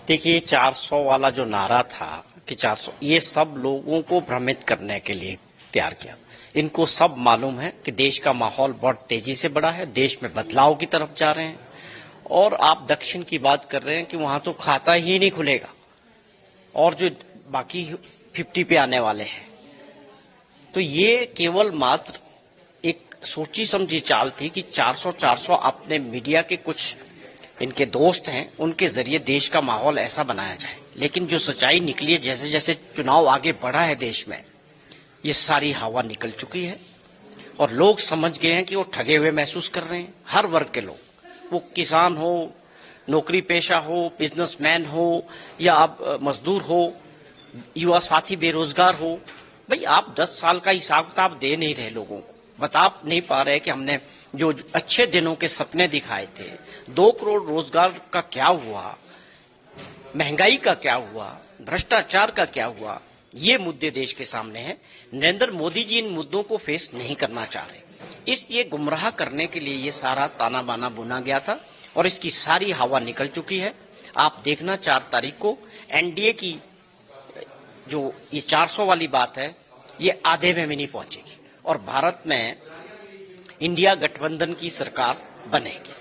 देखिए 400 वाला जो नारा था कि 400, ये सब लोगों को भ्रमित करने के लिए तैयार किया। इनको सब मालूम है कि देश का माहौल बहुत तेजी से बढ़ा है, देश में बदलाव की तरफ जा रहे हैं। और आप दक्षिण की बात कर रहे हैं कि वहां तो खाता ही नहीं खुलेगा, और जो बाकी 50 पे आने वाले हैं। तो ये केवल मात्र एक सोची समझी चाल थी कि 400 अपने मीडिया के कुछ इनके दोस्त हैं उनके जरिए देश का माहौल ऐसा बनाया जाए। लेकिन जो सच्चाई निकली है, जैसे जैसे चुनाव आगे बढ़ा है देश में, ये सारी हवा निकल चुकी है और लोग समझ गए हैं कि वो ठगे हुए महसूस कर रहे हैं। हर वर्ग के लोग, वो किसान हो, नौकरी पेशा हो, बिजनेसमैन हो, या आप मजदूर हो, युवा साथी बेरोजगार हो। भाई आप 10 साल का हिसाब किताब दे नहीं रहे लोगों को, बता नहीं पा रहे कि हमने जो अच्छे दिनों के सपने दिखाए थे, 2 करोड़ रोजगार का क्या हुआ, महंगाई का क्या हुआ, भ्रष्टाचार का क्या हुआ। ये मुद्दे देश के सामने हैं। नरेंद्र मोदी जी इन मुद्दों को फेस नहीं करना चाह रहे, इसलिए गुमराह करने के लिए ये सारा ताना बाना बुना गया था और इसकी सारी हवा निकल चुकी है। आप देखना 4 तारीख को एनडीए की जो ये 400 वाली बात है, ये आधे में भी नहीं पहुंचेगी और भारत में इंडिया गठबंधन की सरकार बनेगी।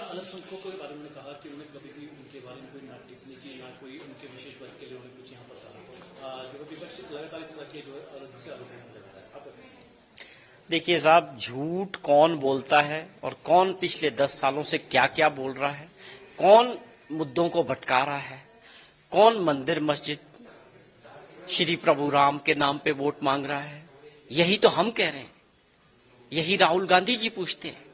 अल्पसंख्यकों के बारे में कहा कि उन्हें कभी भी उनके बारे में कोई ना टिप्पणी की, ना कोई उनके विशेष वर्ग के लिए उन्हें कुछ यहाँ पर कहा। जो विपक्ष लगातार इस तरह के जो आरोप लगाता है। देखिए साहब, झूठ कौन बोलता है और कौन पिछले 10 सालों से क्या क्या बोल रहा है, कौन मुद्दों को भटका रहा है, कौन मंदिर मस्जिद श्री प्रभु राम के नाम पे वोट मांग रहा है, यही तो हम कह रहे हैं। यही राहुल गांधी जी पूछते हैं,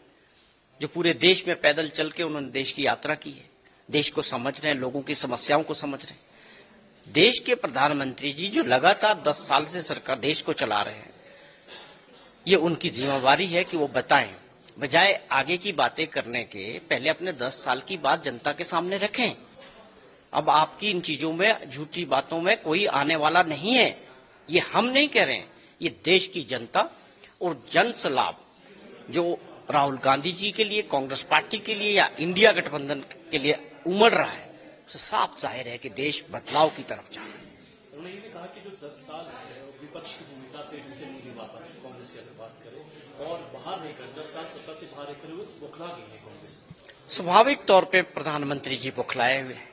जो पूरे देश में पैदल चल के उन्होंने देश की यात्रा की है, देश को समझ रहे हैं, लोगों की समस्याओं को समझ रहे हैं। देश के प्रधानमंत्री जी जो लगातार 10 साल से सरकार देश को चला रहे हैं, ये उनकी जिम्मेवारी है कि वो बताएं, बजाय आगे की बातें करने के पहले अपने 10 साल की बात जनता के सामने रखें। अब आपकी इन चीजों में, झूठी बातों में कोई आने वाला नहीं है। ये हम नहीं कह रहे हैं, ये देश की जनता और जन सलाब जो राहुल गांधी जी के लिए, कांग्रेस पार्टी के लिए या इंडिया गठबंधन के लिए उमड़ रहा है, तो साफ जाहिर है कि देश बदलाव की तरफ जा रहा है। उन्होंने ये भी कहा कि जो 10 साल है विपक्ष की भूमिका से जिनसे नहीं निभा पाए, कांग्रेस की अगर बात करें, और बाहर रहकर 10 साल सत्ता से बाहर रहकर वो बौखला गई है कांग्रेस। स्वाभाविक तौर पे प्रधानमंत्री जी बौखलाए हुए हैं।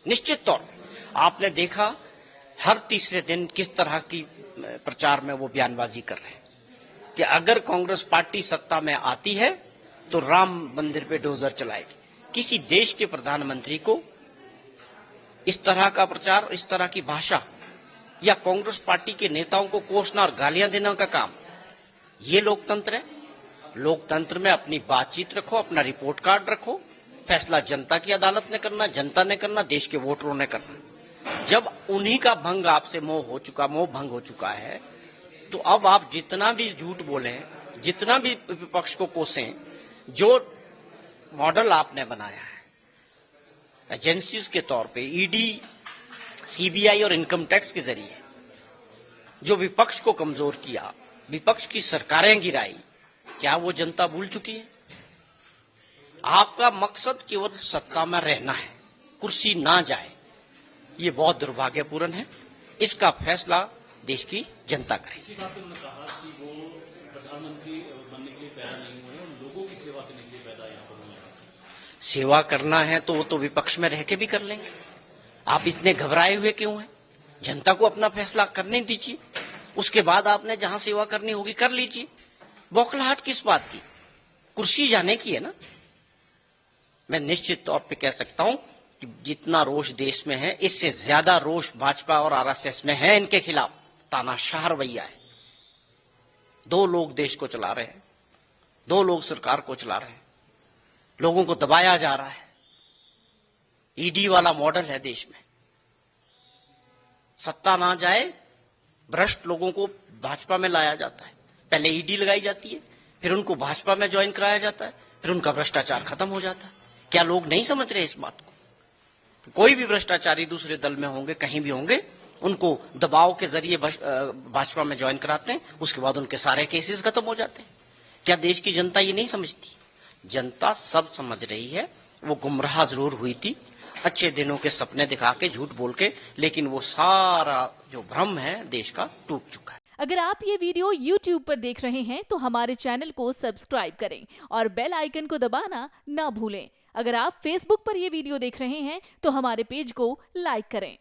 निश्चित तौर पे आपने देखा हर तीसरे दिन किस तरह की प्रचार में वो बयानबाजी कर रहे हैं कि अगर कांग्रेस पार्टी सत्ता में आती है तो राम मंदिर पे डोजर चलाएगी। किसी देश के प्रधानमंत्री को इस तरह का प्रचार, इस तरह की भाषा, या कांग्रेस पार्टी के नेताओं को कोसना और गालियां देने का काम, ये लोकतंत्र है? लोकतंत्र में अपनी बातचीत रखो, अपना रिपोर्ट कार्ड रखो, फैसला जनता की अदालत ने करना, जनता ने करना, देश के वोटरों ने करना। जब उन्हीं का भंग आपसे मोह भंग हो चुका है, तो अब आप जितना भी झूठ बोलें, जितना भी विपक्ष को कोसें, जो मॉडल आपने बनाया है एजेंसीज के तौर पे, ईडी, सीबीआई और इनकम टैक्स के जरिए जो विपक्ष को कमजोर किया, विपक्ष की सरकारें गिराई, क्या वो जनता भूल चुकी है? आपका मकसद केवल सत्ता में रहना है, कुर्सी ना जाए, ये बहुत दुर्भाग्यपूर्ण है। इसका फैसला देश की जनता करे। इसी बात पे उन्होंने कहा कि वो प्रधानमंत्री बनने के लिए पैदा नहीं हुए, उन लोगों की सेवा करने के लिए पैदा यहाँ पर हुए। सेवा करना है तो वो तो विपक्ष में रह के भी कर लेंगे। आप इतने घबराए हुए क्यों हैं? जनता को अपना फैसला करने दीजिए, उसके बाद आपने जहां सेवा करनी होगी कर लीजिए। बौखलाहट किस बात की? कुर्सी जाने की है ना। मैं निश्चित तौर पे कह सकता हूं कि जितना रोष देश में है, इससे ज्यादा रोष भाजपा और आरएसएस में है। इनके खिलाफ तानाशाह रवैया है। 2 लोग देश को चला रहे हैं, 2 लोग सरकार को चला रहे हैं, लोगों को दबाया जा रहा है। ईडी वाला मॉडल है देश में। सत्ता ना जाए, भ्रष्ट लोगों को भाजपा में लाया जाता है, पहले ईडी लगाई जाती है, फिर उनको भाजपा में ज्वाइन कराया जाता है, फिर उनका भ्रष्टाचार खत्म हो जाता है। क्या लोग नहीं समझ रहे इस बात को? कोई भी भ्रष्टाचारी दूसरे दल में होंगे, कहीं भी होंगे, उनको दबाव के जरिए भाजपा में ज्वाइन कराते हैं, उसके बाद उनके सारे केसेस खत्म हो जाते हैं। क्या देश की जनता ये नहीं समझती? जनता सब समझ रही है। वो गुमराह जरूर हुई थी, अच्छे दिनों के सपने दिखा के, झूठ बोल के, लेकिन वो सारा जो भ्रम है देश का टूट चुका है। अगर आप ये वीडियो YouTube पर देख रहे हैं तो हमारे चैनल को सब्सक्राइब करें और बेल आइकन को दबाना ना भूलें। अगर आप Facebook पर ये वीडियो देख रहे हैं तो हमारे पेज को लाइक करें।